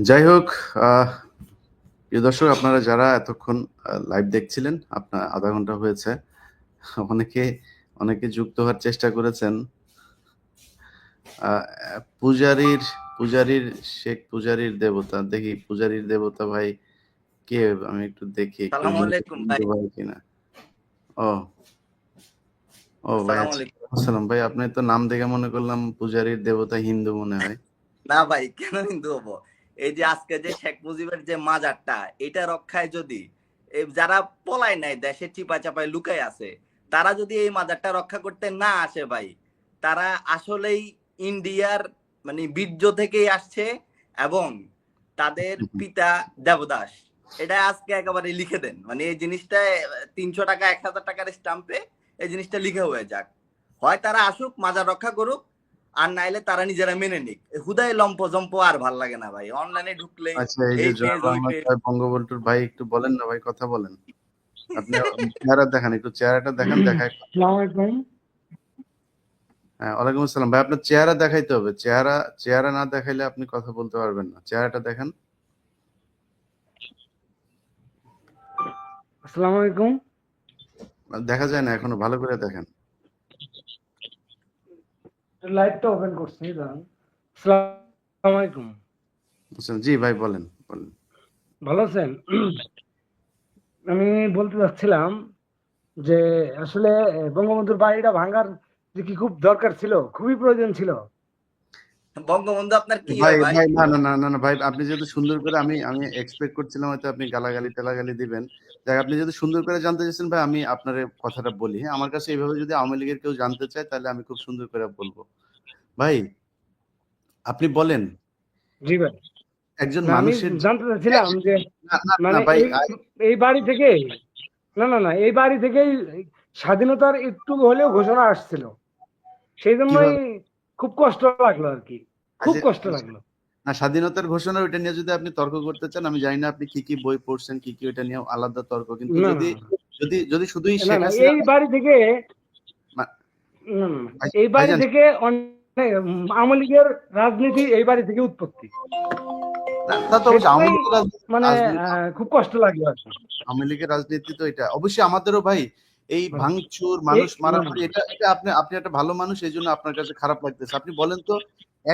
যাই হোক, প্রিয় দর্শক, আপনারা যারা এতক্ষণ লাইভ দেখছিলেন, আপনার আধা ঘন্টা হয়েছে, অনেকে অনেকে যুক্ত হওয়ার চেষ্টা করেছেন। পূজারীর শেখ পূজারীর দেবতা, দেখি পূজারীর দেবতা ভাই কে, আমি একটু দেখি আসসালামু আলাইকুম ভাই। ভাই কিনা। ও ও ভাই, আসসালামু আলাইকুম। আসসালাম ভাই, আপনি তো নাম দেখে মনে করলাম পূজারীর দেবতা হিন্দু মনে হয়। না ভাই, কেন হিন্দু হবো? এই যে আজকে যে শেখ মুজিবের যে মাজারটা, এটা রক্ষায় যদি যারা পলায় নাই, দেশে চিপা চাপায় লুকায় আছে, তারা যদি এই মাজারটা রক্ষা করতে না আসে ভাই, তারা আসলেই ইন্ডিয়ার মানে বীর্য থেকেই আসছে এবং তাদের পিতা দেবদাস। এটা আজকে একেবারে লিখে দেন, মানে এই জিনিসটা 300 টাকা 1000 টাকার স্টাম্পে এই জিনিসটা লিখে হয়ে যাক। হয় তারা আসুক মাজার রক্ষা করুক, আর নাইলে তারা নিজেরা মেনে নিক। হুদায় লম্প জম্প আর ভাল লাগে না ভাই, অনলাইনে ঢুকলে আচ্ছা, এই যে এই জয় পেজ ওই বাংলা পেজ। জয় বঙ্গবন্ধুর ভাই একটু বলেন না ভাই, কথা বলেন। আপনি চেহারা দেখান, একটু চেহারাটা দেখান, দেখায়। হ্যাঁ, ওয়ালাইকুম আসসালাম ভাই, আপনার চেহারা দেখাইতে হবে। চেহারা না দেখাইলে আপনি কথা বলতে পারবেন না। চেহারাটা দেখান। আসসালামু আলাইকুম। দেখা যায় না এখনো, ভালো করে দেখেন। লাইভটা ওপেন করছি, দাঁড়ান। আসসালামু আলাইকুম। বুঝছেন? জি ভাই, বলেন বলেন। ভালো আছেন? আমি বলতে চাচ্ছিলাম যে আসলে বঙ্গবন্ধুর বাড়িটা ভাঙার যে কি খুব দরকার ছিল, খুবই প্রয়োজন ছিল। বঙ্গবন্ধু আপনার কি ভাই হয় ভাই? ভাই না না না না না ভাই, আপনি যেহেতু সুন্দর করে, আমি আমি এক্সপেক্ট করছিলাম হয়তো আপনি গালাগালি টালাগালি দিবেন। দেখ, আপনি যদি সুন্দর করে জানতে চাইছেন ভাই, আমি আপনার কথাটা বলি। হ্যাঁ, আমার কাছে এইভাবে যদি আওয়ামী লীগের কেউ জানতে চায় তাহলে আমি খুব সুন্দর করে বলবো। ভাই আপনি বলেন, জি ভাই। একজন না, আমি মানুষের জানতে চাচ্ছিলাম যে না না না মানে ভাই, এই বাড়ি থেকে এই বাড়ি থেকেই স্বাধীনতার একটু হলেও ঘোষণা আসছিল। সেই জন্যই কিভাবে? খুব কষ্ট লাগলো আর কি, খুব আচ্ছা, কষ্ট লাগলো। না, স্বাধীনতার ঘোষণা ওইটা নিয়ে যদি আপনি তর্ক করতে চান, আমি জানি না আপনি কি কি বই পড়ছেন, কি কি ওইটা নিয়ে আলাদা তর্ক। কিন্তু না যদি যদি যদি শুধুই না শেখ না, হাসিনা, এই বাড়ি থেকে মা- এই বাড়ি ভাইজান, থেকে অনেক আওয়ামী লীগের রাজনীতি এই বাড়ি থেকে উৎপত্তি। তা তো অবশ্যই আওয়ামী সেটাই লীগের মানে রাজনীতি, খুব কষ্ট লাগলো আর কি। আওয়ামী লীগের রাজনীতি তো এটা অবশ্যই আমাদেরও ভাই। এই মানে ভাঙচুর, এই মানুষ মারামারি, এটা এটা আপনি আপনি একটা ভালো মানুষ, এই জন্য আপনার কাছে খারাপ লাগতেছে। আপনি বলেন তো,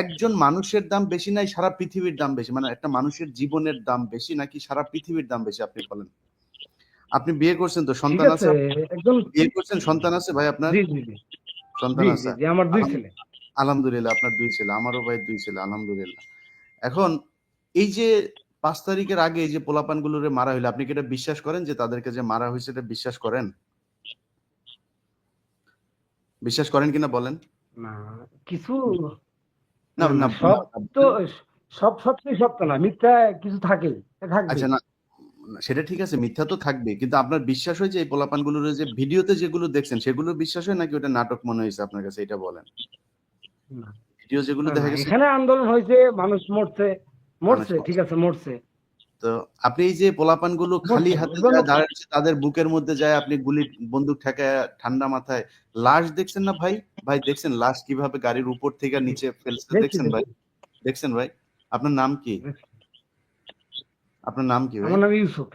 একজন মানুষের দাম বেশি নাই সারা পৃথিবীর দাম বেশি? মানে একটা মানুষের জীবনের দাম বেশি নাকি সারা পৃথিবীর দাম বেশি? আপনি বলেন। আপনি বিয়ে করছেন তো, ঠিক সন্তান আছে? আছে, একদম বিয়ে করছেন, সন্তান আছে ভাই আপনার? জি জি জি সন্তান জি জি আছে? জি আমার 2 ছেলে। আলহামদুলিল্লাহ, আপনার 2 ছেলে, আমারও ভাই 2 ছেলে, আলহামদুলিল্লাহ। এখন এই যে 5 তারিখের আগে এই যে পোলাপানগুলোরে মারা হইলো, আপনি কি এটা বিশ্বাস করেন যে তাদেরকে যে মারা হয়েছে, এটা বিশ্বাস করেন? বিশ্বাস করেন কিনা বলেন? না কিছু না না সব না, তো সব সত্যি সত্য না, মিথ্যা কিছু থাকেই, আচ্ছা থাকবেই। না, সেটা ঠিক আছে, মিথ্যা তো থাকবে, কিন্তু আপনার বিশ্বাস হয় যে এই পোলাপানগুলোর যে ভিডিওতে যেগুলো দেখছেন সেগুলো বিশ্বাস হয় নাকি ওটা নাটক মনে হয়েছে আপনার কাছে? এটা বলেন। না ভিডিও যেগুলো না না, দেখা গেছে, এখানে আন্দোলন হয়েছে, মানুষ মরছে, মানুষ মরছে, ঠিক মারছে। আছে মরছে, তো আপনি এই যে পোলাপানগুলো খালি মরছে, হাতে এবার যায় দাঁড়াচ্ছে, তাদের বুকের মধ্যে যায় আপনি গুলি বন্দুক ঠেকায় ঠান্ডা মাথায় লাশ দেখছেন না ভাই? ভাই দেখছেন লাশ কিভাবে গাড়ির উপর থেকে নিচে ফেলছে? দেখছি দেখছেন ভাই? দেখছি দেখছেন ভাই? আপনার নাম কি? দেখছি। আপনার নাম কি ভাই? আমার নাম ইউসুফ।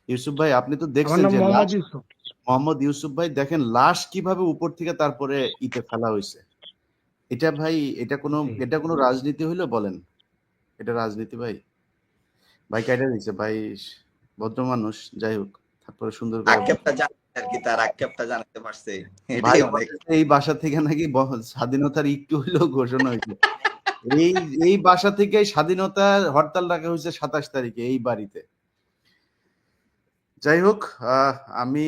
ইউসুফ ভাই, আপনি তো আমার দেখছেন নাম যে মোহাম্মদ লাশ, ইউসুফ। মোহাম্মদ ইউসুফ ভাই, দেখেন লাশ কিভাবে উপর থেকে তারপরে ইতে ফেলা হয়েছে। এটা ভাই, জি এটা কোনো রাজনীতি হইলো বলেন? এটা রাজনীতি ভাই? ভাই কাইটা দিছে ভাই, ভদ্র মানুষ, যাই হোক, তারপরে সুন্দর করে আক্ষেপটা জানাতে আর কি, তার আক্ষেপটা জানাতে পারছে, ভাই এটাই অনেক। বলতেছে এই বাসা থেকে নাকি স্বাধীনতার একটু হইলেও ঘোষণা হয়েছে। এই এই বাসা থেকে স্বাধীনতার হরতাল ডাকা হয়েছে 27 তারিখে এই বাড়িতে। যাই হোক, আহ, আমি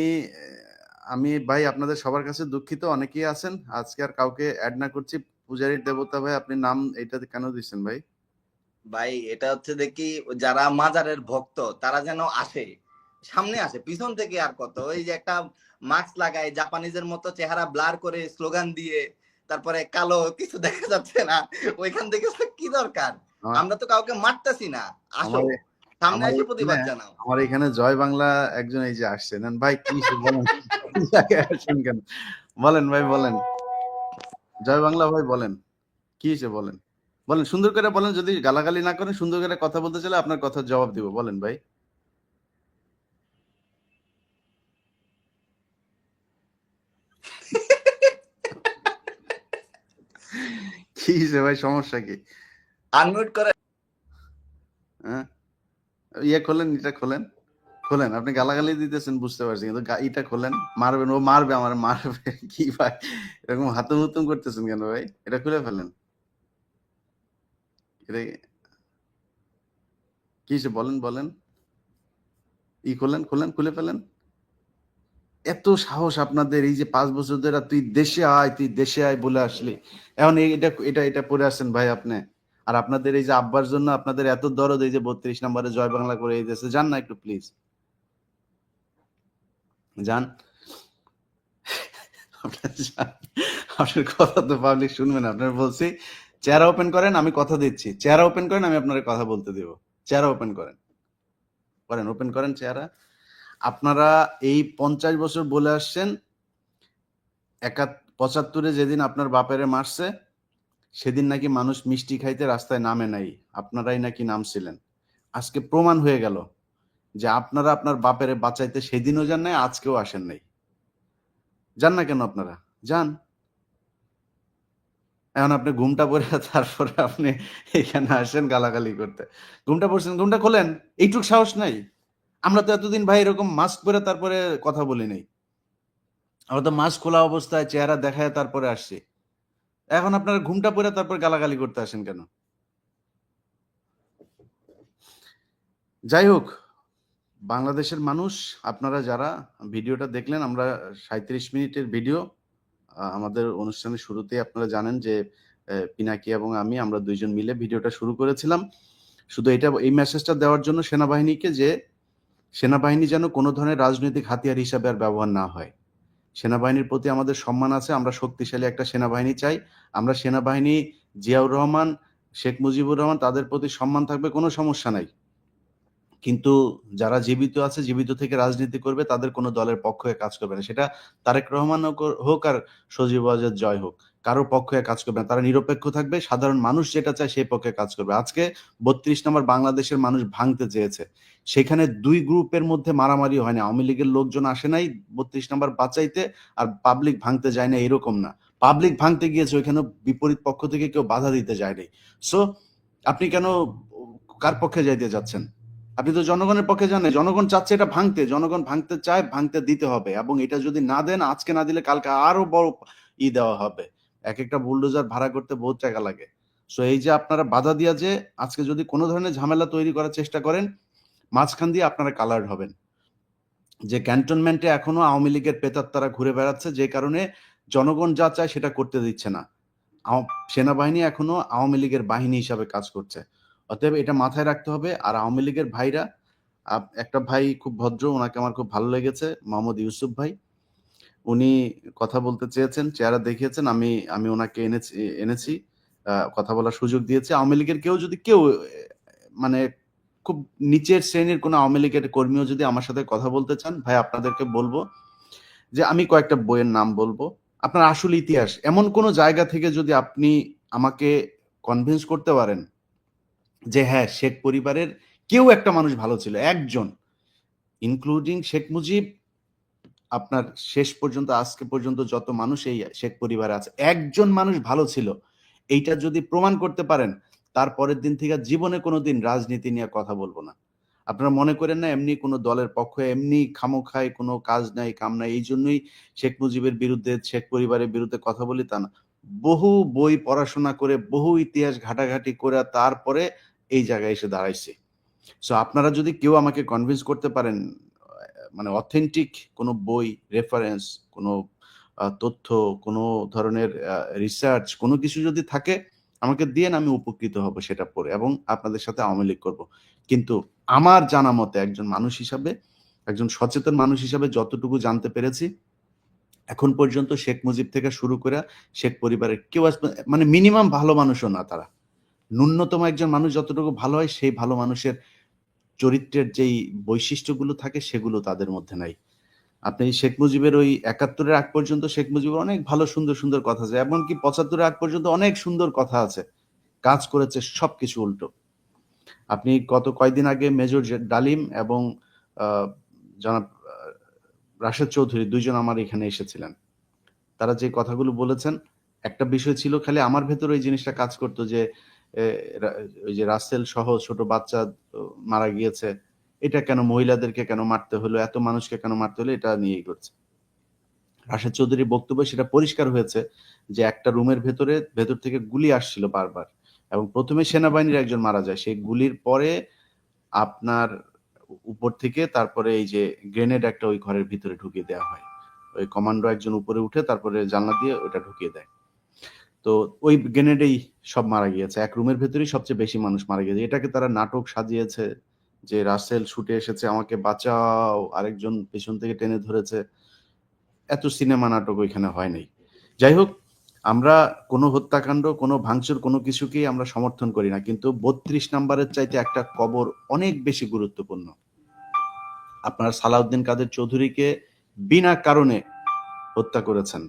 আমি ভাই আপনাদের সবার কাছে দুঃখিত, অনেকেই আছেন, আজকে আর কাউকে অ্যাড না করছি। পূজারীর দেবতা ভাই, আপনি নাম এইটাতে কেন দিচ্ছেন ভাই? ভাই এটা হচ্ছে দেখি যারা মাজারের ভক্ত তারা যেন আসে, সামনে আসে, পিছন থেকে আর কত ওই যে একটা মাস্ক লাগায় জাপানিজের মতো চেহারা ব্লার করে স্লোগান দিয়ে তারপরে কালো কিছু দেখা যাচ্ছে না, ওইখান থেকে কি দরকার? আমার আমরা তো কাউকে মারতেছি না, আসো আমার সামনে আমার এসে এখানে প্রতিবাদ জানাও। আমার এখানে জয় বাংলা একজন এই যে আসছে, নেন ভাই, কি বলেন? আসেন কেন? বলেন ভাই, বলেন। জয় বাংলা ভাই, বলেন কি হয়েছে, বলেন বলেন, সুন্দর করে বলেন। যদি গালাগালি না করেন, সুন্দর করে কথা বলতে চাইলে আপনার কথার জবাব দিব, বলেন ভাই। কি হয়েছে ভাই, সমস্যা কি? আনমিউট করে। হ্যাঁ, ইয়ে খোলেন, এটা খোলেন, খোলেন। আপনি গালাগালি দিতেছেন বুঝতে পারছি, কিন্তু ইটা খোলেন। মারবেন, ও মারবে, আমার মারবে। কি ভাই এরকম হাতুম হুতুম করতেছেন কেন ভাই? এটা খুলে ফেলেন। এটা কি হয়েছে বলেন, বলেন। খোলেন, খোলেন, খুলে ফেলেন। এত সাহস আপনাদের, এই যে 5 বছর ধরে তুই দেশে আয় বলে আসলি, এখন এটা এটা এটা পড়ে আসছেন ভাই আপনি। আর আপনাদের এই যে আব্বার জন্য আপনাদের এত দরদ, এই যে 32 নম্বরে জয় বাংলা করে এই দেশে যান না একটু প্লিজ, যান। আপনার যান। আপনার কথা তো পাবলিক শুনবে না। আপনার বলছি চেহারা ওপেন করেন, আমি কথা দিচ্ছি, চেহারা ওপেন করেন, আমি আপনার কথা বলতে দেব। চেহারা ওপেন করেন, ওপেন করেন চেহারা। আপনারা এই 50 বছর বলে আসছেন 75-এ যেদিন আপনার বাপেরে মারছে সেদিন নাকি মানুষ মিষ্টি খাইতে রাস্তায় নামে নাই, আপনারাই নাকি নামছিলেন। আজকে প্রমাণ হয়ে গেল যে আপনারা আপনার বাপেরে বাঁচাইতে সেদিনও যান নাই, আজকেও আসেন নাই। যান না কেন আপনারা? যান। এখন আপনি ঘুমটা পরে তারপরে আপনি এখানে আসেন গালাগালি করতে। ঘুমটা পড়ছেন, ঘুমটা খোলেন, এইটুক সাহস নাই? আমরা তো এতদিন ভাই এরকম মাস্ক পরে তারপরে কথা বলি নাই, আমরা তো মাস্ক খোলা অবস্থায় চেহারা দেখায় তারপরে আসছি। এখন আপনারা ঘুমটা পরে তারপর গালাগালি করতে আসেন কেন? যাই হোক, বাংলাদেশের মানুষ, আপনারা যারা ভিডিওটা দেখলেন, আমরা 37 মিনিটের ভিডিও, আমাদের অনুষ্ঠানের শুরুতেই আপনারা জানেন যে পিনাকি এবং আমরা দুইজন মিলে ভিডিওটা শুরু করেছিলাম শুধু এই মেসেজটা দেওয়ার জন্য সেনাবাহিনীকে, যে সেনাবাহিনী যেন কোনো ধরনের রাজনৈতিক হাতিয়ার হিসাবে আর ব্যবহার না হয়। সেনাবাহিনীর প্রতি আমাদের সম্মান আছে, আমরা শক্তিশালী একটা সেনাবাহিনী চাই। আমরা সেনাবাহিনী, জিয়াউর রহমান, শেখ মুজিবুর রহমান, তাদের প্রতি সম্মান থাকবে, কোনো সমস্যা নাই। কিন্তু যারা জীবিত আছে, জীবিত থেকে রাজনীতি করবে, তাদের কোনো দলের পক্ষ হয়ে কাজ করবে না। সেটা তারেক রহমান হোক আর সজীব ওয়াজেদ জয় হোক, কারোর পক্ষ হয়ে কাজ করবে না। তারা নিরপেক্ষ থাকবে, সাধারণ মানুষ যেটা চায় সেই পক্ষে কাজ করবে। আজকে 32 নম্বর বাংলাদেশের মানুষ ভাঙতে চেয়েছে, সেখানে দুই গ্রুপের মধ্যে মারামারি হয় না। আওয়ামী লীগের লোকজন আসে নাই 32 নম্বর বাঁচাইতে, আর পাবলিক ভাঙতে যায় না, এরকম না। পাবলিক ভাঙতে গিয়েছে, ওইখানে বিপরীত পক্ষ থেকে কেউ বাধা দিতে যায়নি। সো আপনি কেন কার পক্ষে যাইতে যাচ্ছেন? আপনি তো জনগণের পক্ষে যান না। জনগণ চাচ্ছে এটা ভাঙতে, জনগণ ভাঙতে চায়, ভাঙতে দিতে হবে। এবং এটা যদি না দেন, আজকে না দিলে কালকে আরো বড় দেওয়া হবে। এক একটা বুলডোজার ভাড়া করতে বহুত টাকা লাগে। সো এই যে আপনারা বাধা দিয়া যে আজকে যদি কোনো ধরনের ঝামেলা তৈরি করার চেষ্টা করেন, মাঝখান দিয়ে আপনারা কালার্ড হবেন। যে ক্যান্টনমেন্টে এখনো আওয়ামী লীগের প্রেতাত্মারা ঘুরে বেড়াচ্ছে, যে কারণে জনগণ যা চায় সেটা করতে দিচ্ছে না। সেনাবাহিনী এখনো আওয়ামী লীগের বাহিনী হিসাবে কাজ করছে। অতএব এটা মাথায় রাখতে হবে। আর আওয়ামী লীগের ভাইরা, একটা ভাই খুব ভদ্র, ওনাকে আমার খুব ভালো লেগেছে, মোহাম্মদ ইউসুফ ভাই। উনি কথা বলতে চেয়েছেন, চেহারা দেখিয়েছেন, আমি ওনাকে এনেছি, কথা বলার সুযোগ দিয়েছি। আওয়ামী লীগের কেউ মানে খুব নিচের শ্রেণীর কোনো আওয়ামী লীগের কর্মীও যদি আমার সাথে কথা বলতে চান, ভাই আপনাদেরকে বলবো যে আমি কয়েকটা বইয়ের নাম বলবো। আপনার আসল ইতিহাস, এমন কোনো জায়গা থেকে যদি আপনি আমাকে কনভিন্স করতে পারেন যে হ্যাঁ, শেখ পরিবারের কেউ একটা মানুষ ভালো ছিল, একজন, ইনক্লুডিং শেখ মুজিব, আপনার শেষ পর্যন্ত আজকে পর্যন্ত যত মানুষ এই শেখ পরিবারে আছে, একজন মানুষ ভালো ছিল, এইটা যদি প্রমাণ করতে পারেন, তারপরের দিন থেকে জীবনে কোনোদিন রাজনীতি নিয়ে কথা বলবো না। আপনারা মনে করেন না এমনি কোনো দলের পক্ষে এমনি খামোখায় কোনো কাজ নাই, কাম নাই, এই জন্যই শেখ মুজিবের বিরুদ্ধে, শেখ পরিবারের বিরুদ্ধে কথা বলি, তা না। বহু বই পড়াশোনা করে, বহু ইতিহাস ঘাটাঘাটি করে তারপরে এই জায়গায় এসে দাঁড়াইছে। সো আপনারা যদি কেউ আমাকে কনভিন্স করতে পারেন, মানে অথেন্টিক কোনো বই, রেফারেন্স, কোনো তথ্য, কোনো ধরনের রিসার্চ, কোনো কিছু যদি থাকে আমাকে দিয়েন, আমি উপকৃত হব সেটা পড়ে, এবং আপনাদের সাথে আওয়ামী লীগ করবো। কিন্তু আমার জানা মতে, একজন মানুষ হিসাবে, একজন সচেতন মানুষ হিসাবে যতটুকু জানতে পেরেছি, এখন পর্যন্ত শেখ মুজিব থেকে শুরু করে শেখ পরিবারের কেউ মানে মিনিমাম ভালো মানুষও না তারা। ন্যূনতম একজন মানুষ যতটুকু ভালো হয়, সেই ভালো মানুষের চরিত্রের যেই বৈশিষ্ট্যগুলো থাকে সেগুলো তাদের মধ্যে নাই। আপনি শেখ মুজিবের ওই 71-এর আগ পর্যন্ত শেখ মুজিবের অনেক ভালো সুন্দর সুন্দর কথা আছে, এমনকি 75-এর আগ পর্যন্ত অনেক সুন্দর কথা আছে, কাজ করেছে সবকিছু উল্টো। আপনি গত কয়েকদিন আগে মেজর ডালিম এবং জনাব রাশেদ চৌধুরী দুইজন আমার এখানে এসেছিলেন, তারা যে কথাগুলো বলেছেন, একটা বিষয় ছিল খালি আমার ভেতরে এই জিনিসটা কাজ করতো যে ওই যে রাসেল সহ ছোট বাচ্চা মারা গিয়েছে, এটা কেন, মহিলাদেরকে কেন মারতে হলো, এত মানুষকে কেন মারতে হলো, এটা নিয়েই করছে। রাশেদ চৌধুরীর বক্তব্য সেটা পরিষ্কার হয়েছে যে একটা রুমের ভেতর থেকে গুলি আসছিল বারবার, এবং প্রথমে সেনাবাহিনীর একজন মারা যায়, সেই গুলির পরে আপনার উপর থেকে তারপরে এই যে গ্রেনেড একটা ওই ঘরের ভিতরে ঢুকিয়ে দেওয়া হয়। ওই কমান্ডো একজন উপরে উঠে তারপরে জানলা দিয়ে ওটা ঢুকিয়ে দেয়। তো ওই গ্রেনেডেই সব মারা গিয়েছে, এক রুমের ভেতরেই সবচেয়ে বেশি মানুষ মারা গিয়েছে। এটাকে তারা নাটক সাজিয়েছে যে রাসেল ছুটে এসেছে আমাকে বাঁচাও, আরেকজন পেছন থেকে টেনে ধরেছে। এত সিনেমা নাটক ওইখানে হয় নাই। যাই হোক, আমরা কোনো হত্যাকাণ্ড, কোনো ভাঙচুর, কোনো কিছুকেই আমরা সমর্থন করি না, কিন্তু 32 নাম্বারের চাইতে একটা কবর অনেক বেশি গুরুত্বপূর্ণ। আপনার সালাউদ্দিন কাদের চৌধুরীকে বিনা কারণে হত্যা করেছেন।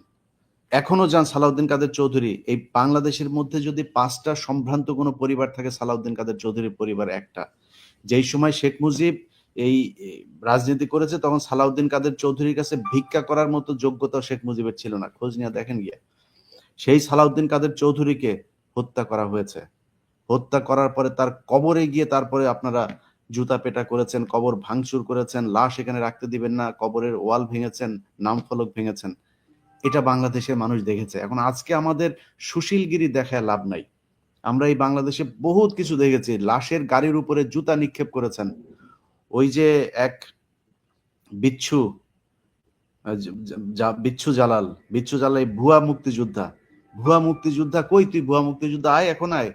এখনো যান সালাউদ্দিন কাদের চৌধুরী, এই বাংলাদেশের মধ্যে যদি 5টা সম্ভ্রান্ত কোনো পরিবার থাকে, সালাউদ্দিন কাদের চৌধুরীর পরিবার একটা। যেই সময় শেখ মুজিব এই রাজনীতি করেছে তখন সালাউদ্দিন কাদের চৌধুরীর কাছে ভিক্ষা করার মতো যোগ্যতা শেখ মুজিবের ছিল না, খোঁজ নিয়ে দেখেন গিয়ে। সেই সালাউদ্দিন কাদের চৌধুরীকে হত্যা করা হয়েছে। হত্যা করার পরে তার কবরে গিয়ে তারপরে আপনারা জুতা পেটা করেছেন, কবর ভাঙচুর করেছেন, লাশ এখানে রাখতে দিবেন না, কবরের ওয়াল ভেঙেছেন, নাম ফলক ভেঙেছেন। এটা বাংলাদেশের মানুষ দেখেছে। এখন আজকে আমাদের সুশীলগিরি দেখায় লাভ নাই। আমরা এই বাংলাদেশে বহুত কিছু দেখেছি। লাশের গাড়ির উপরে জুতা নিক্ষেপ করেছেন। ওই যে এক বিচ্ছু বিচ্ছু জালাল এই ভুয়া মুক্তিযোদ্ধা কই তুই? ভুয়া মুক্তিযোদ্ধা আয়, এখন আয়।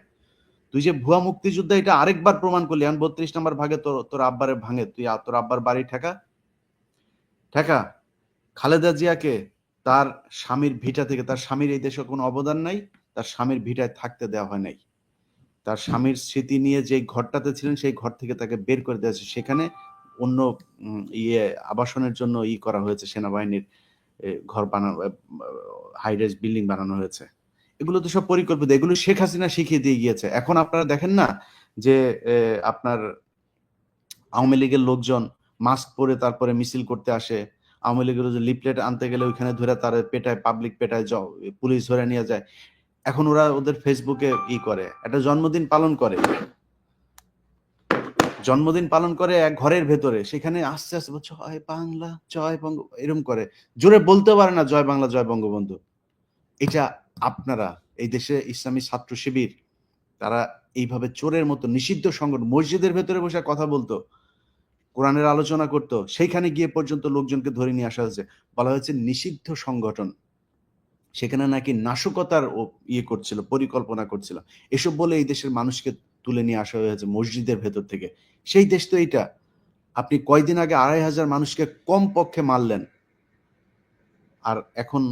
তুই যে ভুয়া মুক্তিযোদ্ধা এটা আরেকবার প্রমাণ করলি। এখন 32 নম্বর ভাগে তোর আব্বারে ভাঙে, তুই তোর আব্বার বাড়ি ঠেকা। খালেদা জিয়াকে তার স্বামীর ভিটা থেকে, তার স্বামীর এই দেশে কোনো অবদান নাই, তার স্বামীর ভিটায় থাকতে দেওয়া হয় নাই। তার স্বামীর স্মৃতি নিয়ে যে ঘরটাতে ছিলেন সেই ঘর থেকে তাকে বের করে দেওয়া হয়েছে। সেখানে অন্য আবাসনের জন্য করা হয়েছে, সেনাবাহিনীর ঘর বানানো, হাইরাইজ বিল্ডিং বানানো হয়েছে। এগুলো তো সব পরিকল্পিত, এগুলো শেখ হাসিনা শিখিয়ে দিয়ে গিয়েছে। এখন আপনারা দেখেন না যে আপনার আওয়ামী লীগের লোকজন মাস্ক পরে তারপরে মিছিল করতে আসে, আওয়ামী লীগের যে লিফলেট আনতে গেলে ওইখানে ধরে তার পেটায়, পাবলিক পেটায়, পুলিশ ধরে নিয়ে যায়। এখন ওরা ওদের ফেসবুকে করে, একটা জন্মদিন পালন করে এক ঘরের ভেতরে, সেখানে আস্তে আস্তে জয় বাংলা জয় বঙ্গ এরকম করে, জোরে বলতে পারে না জয় বাংলা জয় বঙ্গবন্ধু। এটা আপনারা এই দেশে ইসলামী ছাত্র শিবির তারা এইভাবে চোরের মতো নিষিদ্ধ সংগঠন, মসজিদের ভেতরে বসে কথা বলতো, কোরআনের আলোচনা করতো, সেইখানে গিয়ে পর্যন্ত লোকজনকে ধরে নিয়ে আসা হয়েছে, বলা হয়েছে নিষিদ্ধ সংগঠন। সেখানে নাকি নাশকতার করছিল, পরিকল্পনা করছিল। এসব বলে এই দেশের মানুষকে তুলে নিয়ে আসা হয়েছে মসজিদের ভেতর থেকে। সেই দেশ তো এইটা। আপনি কয়দিন আগে 2,500 মানুষকে কম পক্ষে মারলেন, আর এখন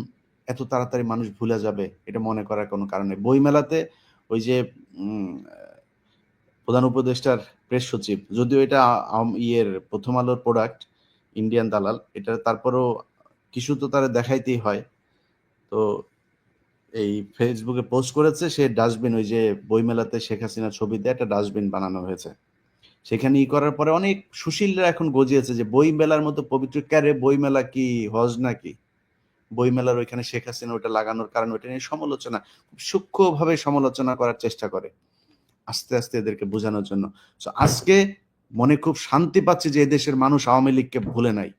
এত তাড়াতাড়ি মানুষ ভুলে যাবে এটা মনে করার কোনো কারণে। বইমেলাতে ওই যে প্রধান উপদেষ্টার প্রেস সচিব, যদিও এটা প্রথম আলোর প্রোডাক্ট, ইন্ডিয়ান দালাল, এটা তারপরেও কিছু তো তারা দেখাইতেই হয়। তো এই ফেসবুকে পোস্ট করেছে সে ডাস্টবিন, ওই যে বইমেলাতে শেখ হাসিনার ছবি দিয়ে একটা ডাস্টবিন বানানো হয়েছে। সেখানে করার পরে অনেক সুশীলরা এখন গজিয়েছে যে বইমেলার মতো পবিত্র, ক্যারে বইমেলা কি হজ নাকি? বইমেলার ওইখানে শেখ হাসিনা ওটা লাগানোর কারণে ওইটা নিয়ে সমালোচনা, খুব সূক্ষ্মভাবে সমালোচনা করার চেষ্টা করে আস্তে আস্তে এদেরকে বোঝানোর জন্য। আজকে মনে খুব শান্তি পাচ্ছে যে এদেশের মানুষ আওয়ামী লীগকে ভুলে নাই।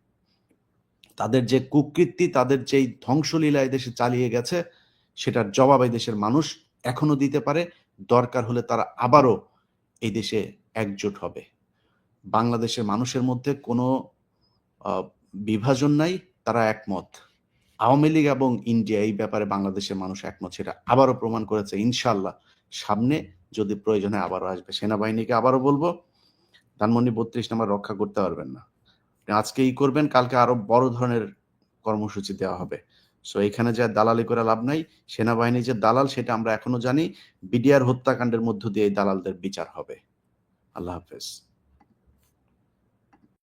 তাদের যে কুকৃতি, তাদের যেই ধ্বংসলীলা এদেশে চালিয়ে গেছে, সেটার জবাব এই দেশের মানুষ এখনো দিতে পারে। দরকার হলে তারা আবারও এই দেশে একজোট হবে। বাংলাদেশের মানুষের মধ্যে কোনো বিভাজন নাই, তারা একমত। আওয়ামী লীগ এবং ইন্ডিয়া এই ব্যাপারে বাংলাদেশের মানুষ একমত, সেটা আবারও প্রমাণ করেছে। ইনশাল্লাহ সামনে যদি প্রয়োজনে আবারও আসবে। সেনাবাহিনীকে আবারও বলবো, ধানমন্ডি 32 নম্বর রক্ষা করতে পারবেন না, আজকে করবেন, কালকে আরো বড় ধরনের কর্মসূচি দেওয়া হবে। সো এখানে যা দালালি করে লাভ নাই। সেনাবাহিনী যে দালাল সেটা আমরা এখনো জানি। বিডিআর হত্যাকাণ্ডের মধ্য দিয়ে এই দালালদের বিচার হবে। আল্লাহ হাফেজ।